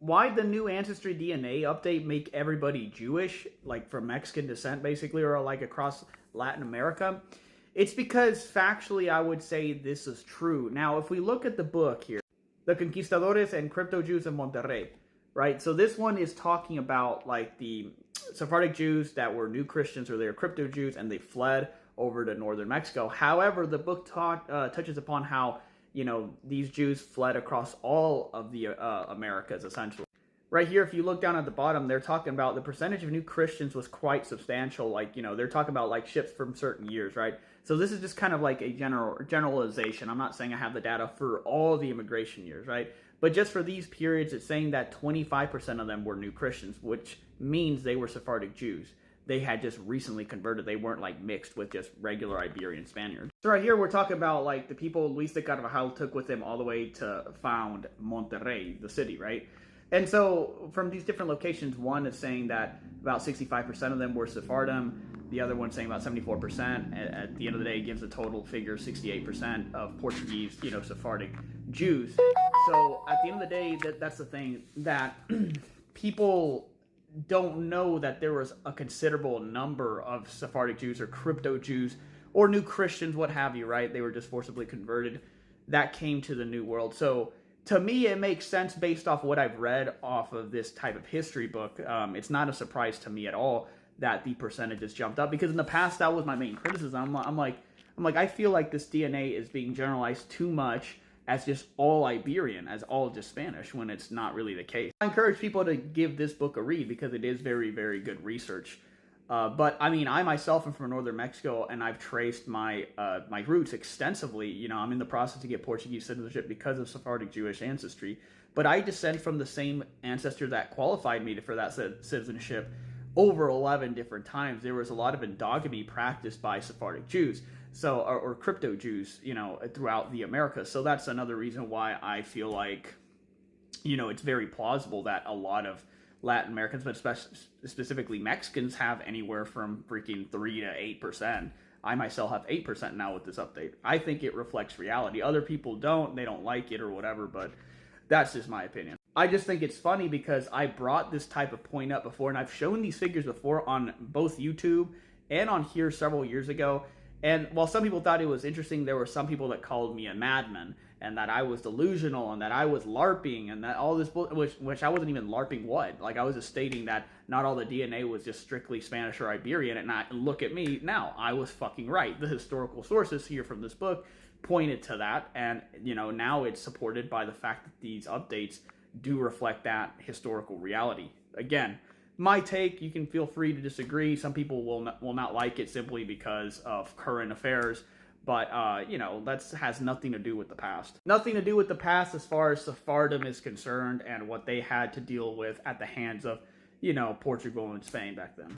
why the new Ancestry DNA update make everybody Jewish, like from Mexican descent, basically, or like across Latin America? It's because factually, I would say this is true. Now, if we look at the book here, The Conquistadores and Crypto Jews of Monterrey, right? So this one is talking about like the Sephardic Jews that were new Christians or they were crypto Jews and they fled over to northern Mexico. However, the book touches upon how, you know, these Jews fled across all of the Americas, essentially. Right here, if you look down at the bottom, they're talking about the percentage of new Christians was quite substantial. Like, you know, they're talking about like ships from certain years, right? So this is just kind of like a generalization. I'm not saying I have the data for all the immigration years, right? But just for these periods, it's saying that 25% of them were new Christians, which means they were Sephardic Jews. They had just recently converted. They weren't like mixed with just regular Iberian Spaniards. So right here, we're talking about like the people Luis de Carvajal took with him all the way to found Monterrey, the city, right? And so from these different locations, one is saying that about 65% of them were Sephardim. The other one's saying about 74%. At the end of the day, it gives a total figure 68% of Portuguese, you know, Sephardic Jews. So at the end of the day, that's the thing, that people don't know that there was a considerable number of Sephardic Jews or crypto Jews or new Christians, what have you, right? They were just forcibly converted that came to the New World. So to me, it makes sense based off what I've read off of this type of history book. It's not a surprise to me at all that the percentages jumped up, because in the past, that was my main criticism. I'm like, I feel like this DNA is being generalized too much as just all Iberian, as all just Spanish, when it's not really the case. I encourage people to give this book a read because it is very, very good research. But I mean, I myself am from northern Mexico, and I've traced my my roots extensively. You know, I'm in the process to get Portuguese citizenship because of Sephardic Jewish ancestry. But I descend from the same ancestor that qualified me for that citizenship over 11 different times. There was a lot of endogamy practiced by Sephardic Jews, so or crypto Jews, you know, throughout the Americas. So that's another reason why I feel like, you know, it's very plausible that a lot of Latin Americans, but specifically Mexicans, have anywhere from freaking 3 to 8%. I myself have 8% now with this update. I think it reflects reality. Other people don't. They don't like it or whatever, but that's just my opinion. I just think it's funny because I brought this type of point up before, and I've shown these figures before on both YouTube and on here several years ago. And while some people thought it was interesting, there were some people that called me a madman, and that I was delusional, and that I was LARPing, and that all this, which I wasn't even LARPing what? Like, I was just stating that not all the DNA was just strictly Spanish or Iberian, and look at me now. I was fucking right. The historical sources here from this book pointed to that, and, you know, now it's supported by the fact that these updates do reflect that historical reality. Again, my take, you can feel free to disagree. Some people will not like it simply because of current affairs. But, you know, that has nothing to do with the past. Nothing to do with the past as far as Sephardim is concerned and what they had to deal with at the hands of, you know, Portugal and Spain back then.